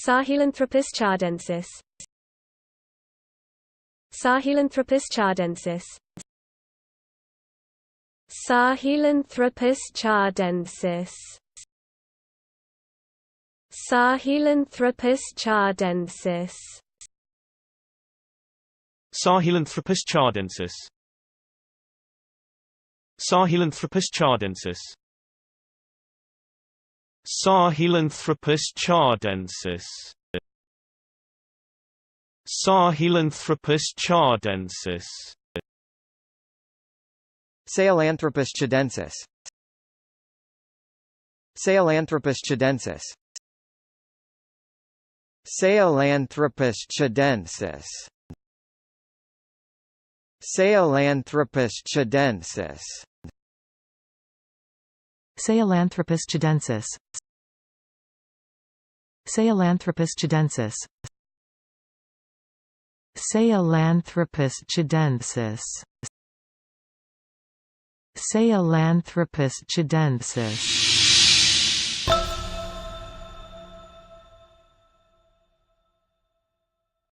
Sahelanthropus Tchadensis. Sahelanthropus Tchadensis. Sahelanthropus Tchadensis. Sahelanthropus Tchadensis. Sahelanthropus Tchadensis. Sahelanthropus Tchadensis. Sahelanthropus Tchadensis. Sahelanthropus Tchadensis. Sahelanthropus Tchadensis. Sahelanthropus Tchadensis. Sahelanthropus Tchadensis. Sahelanthropus Tchadensis. Sahelanthropus Tchadensis. Sahelanthropus Tchadensis. Sahelanthropus Tchadensis. Sahelanthropus Tchadensis.